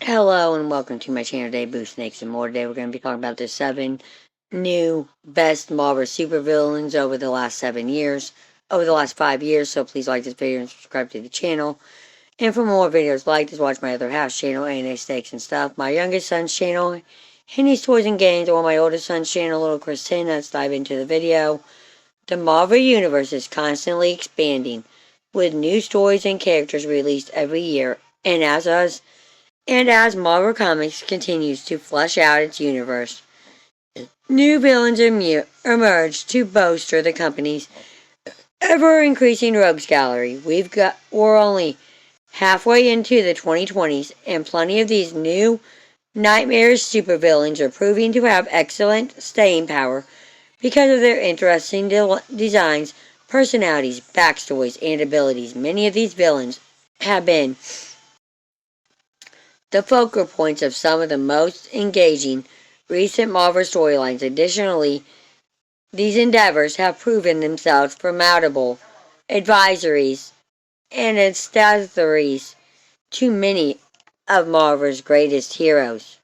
Hello and welcome to my channel today, Boo Snakes and More. Today we're going to be talking about the 7 new best Marvel supervillains over the last 5 years. So please like this video and subscribe to the channel. And for more videos like this, watch my other house channel, A&A Snakes and Stuff, my youngest son's channel, Henny's Toys and Games, or my oldest son's channel, Little Chris 10. Let's dive into the video. The Marvel Universe is constantly expanding, with new stories and characters released every year, and as Marvel Comics continues to flesh out its universe, new villains emerge to bolster the company's ever-increasing rogues gallery. We're only halfway into the 2020s, and plenty of these new nightmarish supervillains are proving to have excellent staying power because of their interesting designs, personalities, backstories, and abilities. Many of these villains have been the focal points of some of the most engaging recent Marvel storylines. Additionally, these endeavors have proven themselves formidable advisories and accessories to many of Marvel's greatest heroes.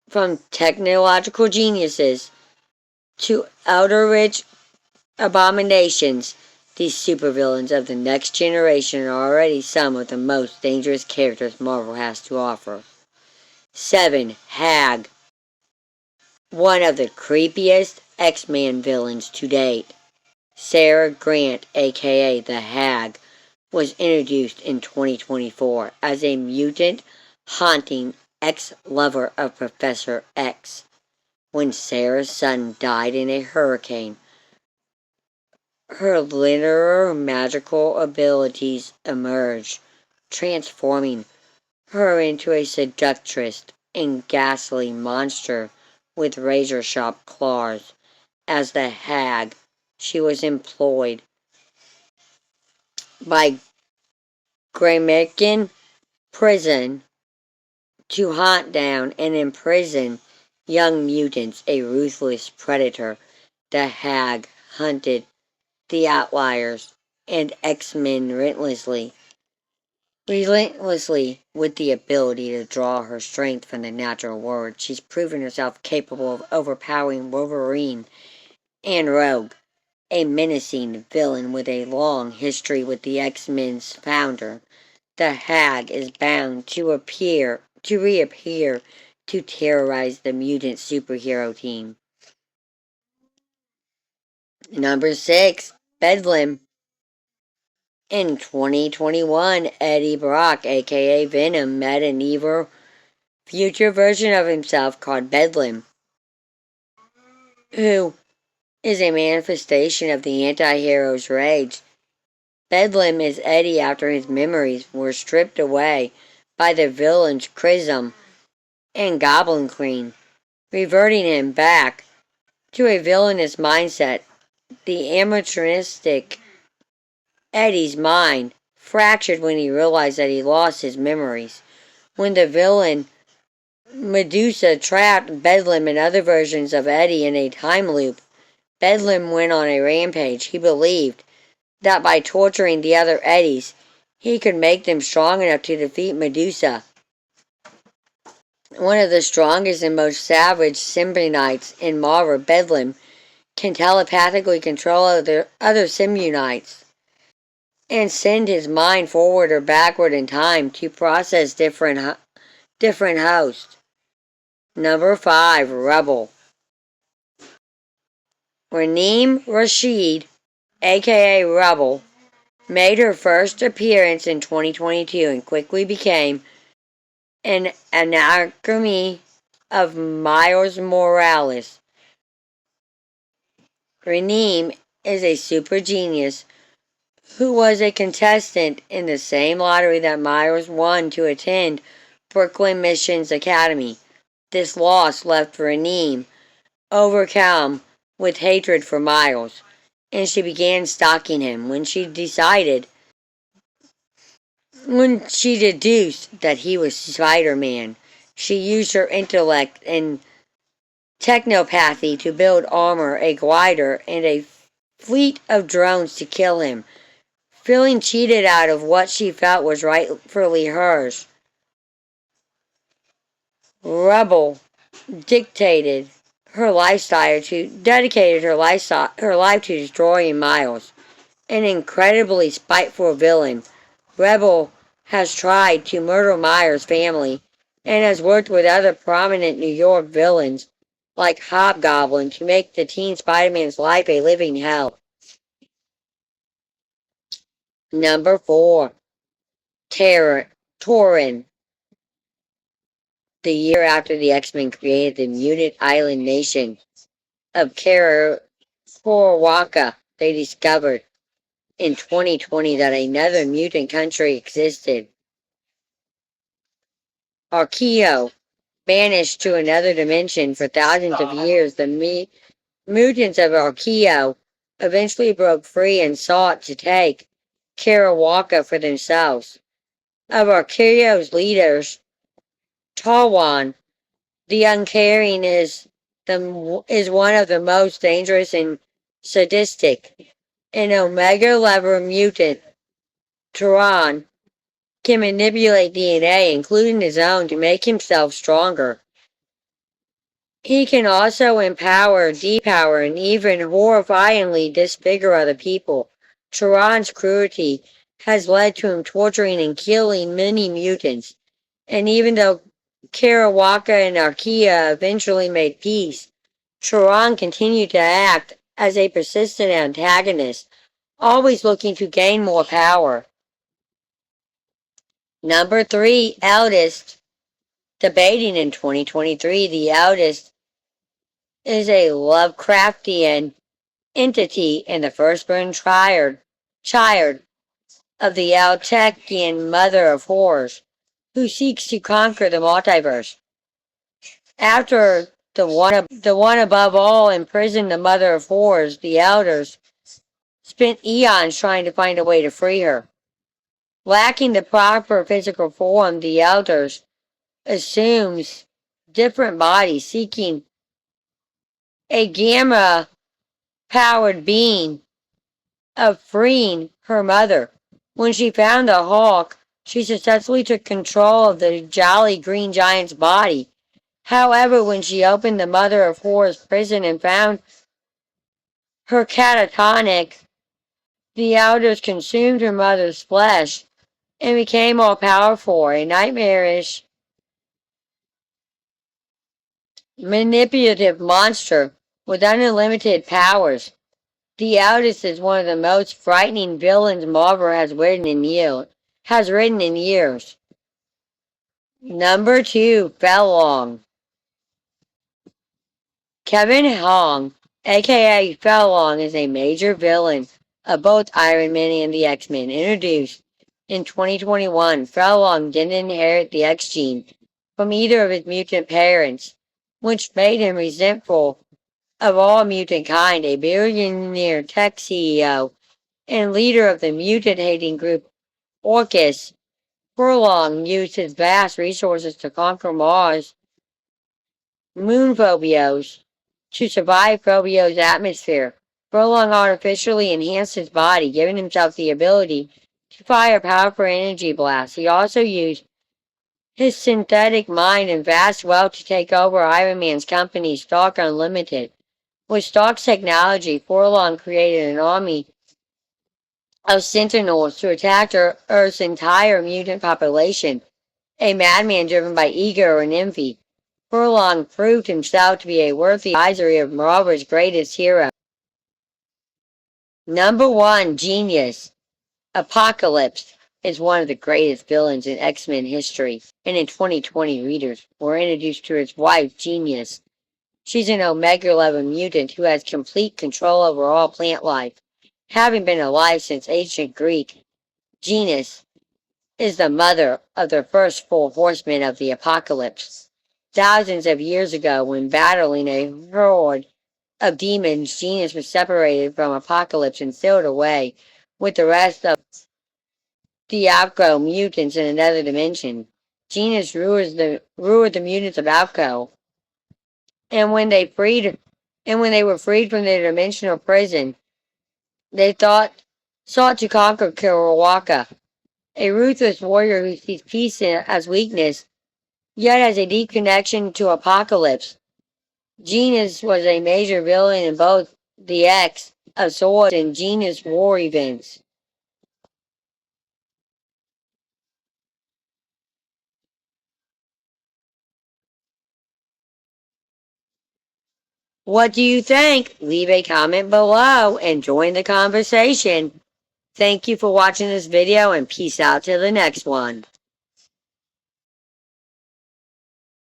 From technological geniuses to outer-rich abominations, these supervillains of the next generation are already some of the most dangerous characters Marvel has to offer. 7. Hag. One of the creepiest X-Men villains to date. Sarah Grant, aka the Hag, was introduced in 2024 as a mutant haunting ex-lover of Professor X. When Sarah's son died in a hurricane, her linear magical abilities emerged, transforming her into a seductress and ghastly monster with razor-sharp claws. As the Hag, she was employed by Graymakin Prison to hunt down and imprison young mutants, a ruthless predator. The Hag hunted the Outliers and X-Men relentlessly with the ability to draw her strength from the natural world. She's proven herself capable of overpowering Wolverine and Rogue, a menacing villain with a long history with the X-Men's founder. The Hag is bound to reappear to terrorize the mutant superhero team. Number 6, Bedlam. In 2021, Eddie Brock, aka Venom, met an evil future version of himself called Bedlam, who is a manifestation of the anti-hero's rage. Bedlam is Eddie after his memories were stripped away by the villains Chrism and Goblin Queen, reverting him back to a villainous mindset. The amateuristic Eddie's mind fractured when he realized that he lost his memories. When the villain Medusa trapped Bedlam and other versions of Eddie in a time loop, Bedlam went on a rampage. He believed that by torturing the other Eddies, he could make them strong enough to defeat Medusa, one of the strongest and most savage Symbiontics in Marvel. Bedlam can telepathically control other Symbiontics and send his mind forward or backward in time to process different hosts. Number 5, Rebel. Raneem Rashid, aka Rebel, made her first appearance in 2022 and quickly became an anachronism of Miles Morales. Raneem is a super genius who was a contestant in the same lottery that Miles won to attend Brooklyn Missions Academy. This loss left Raneem overcome with hatred for Miles, and she began stalking him. When she deduced that he was Spider-Man, she used her intellect and technopathy to build armor, a glider, and a fleet of drones to kill him. Feeling cheated out of what she felt was rightfully hers, Rebel dictated her lifestyle to dedicated her life to destroying Miles, an incredibly spiteful villain. Rebel has tried to murder Myers' family and has worked with other prominent New York villains like Hobgoblin to make the teen Spider-Man's life a living hell. Number 4. Terror, Torin. The year after the X-Men created the mutant island nation of Karawaka, they discovered in 2020 that another mutant country existed. Archeo, banished to another dimension for thousands of years, the mutants of Archeo eventually broke free and sought to take Karawaka for themselves. Of Archeo's leaders, Tawan, the Uncaring, is one of the most dangerous and sadistic. An Omega level mutant, Turan, can manipulate DNA, including his own, to make himself stronger. He can also empower, depower, and even horrifyingly disfigure other people. Turan's cruelty has led to him torturing and killing many mutants, and even though Karawaka and Archaea eventually made peace, Turan continued to act as a persistent antagonist, always looking to gain more power. Number 3, Eldest. Debating in 2023, the Eldest is a Lovecraftian entity and the firstborn child of the Altekian Mother of Horrors, who seeks to conquer the multiverse. After the one above all imprisoned the Mother of Horrors, the Elders spent eons trying to find a way to free her. Lacking the proper physical form, the Elders assumes different bodies, seeking a gamma-powered being of freeing her mother. When she found the Hulk, she successfully took control of the jolly green giant's body. However, when she opened the Mother of Horrors prison and found her catatonic, the elders consumed her mother's flesh and became all powerful, a nightmarish, manipulative monster with unlimited powers. The eldest is one of the most frightening villains Marvel has written in years. Number 2, Felong. Kevin Hong, aka Felong, is a major villain of both Iron Man and the X-Men. Introduced in 2021, Felong didn't inherit the X gene from either of his mutant parents, which made him resentful of all mutant kind, a billionaire tech CEO and leader of the mutant-hating group Orcus. Furlong used his vast resources to conquer Mars' moon Phobios to survive Phobio's atmosphere. Furlong artificially enhanced his body, giving himself the ability to fire powerful energy blasts. He also used his synthetic mind and vast wealth to take over Iron Man's company, Stark Unlimited. With Stark's technology, Furlong created an army of Sentinels to attack Earth's entire mutant population, a madman driven by ego and envy. Furlong proved himself to be a worthy adversary of Marvel's greatest hero. Number 1, Genius. Apocalypse is one of the greatest villains in X-Men history, and in 2020 readers were introduced to his wife, Genius. She's an Omega-level mutant who has complete control over all plant life, having been alive since ancient Greek. Genius is the mother of the first four horsemen of the apocalypse. Thousands of years ago, when battling a horde of demons, Genius was separated from Apocalypse and sealed away with the rest of the Alco mutants in another dimension. Genius ruled the mutants of Alco, and when they were freed from their dimensional prison, they sought to conquer Kirawaka, a ruthless warrior who sees peace as weakness yet has a deep connection to Apocalypse. Genius was a major villain in both the X of Swords and Genius War events. What do you think? Leave a comment below and join the conversation. Thank you for watching this video and peace out to the next one.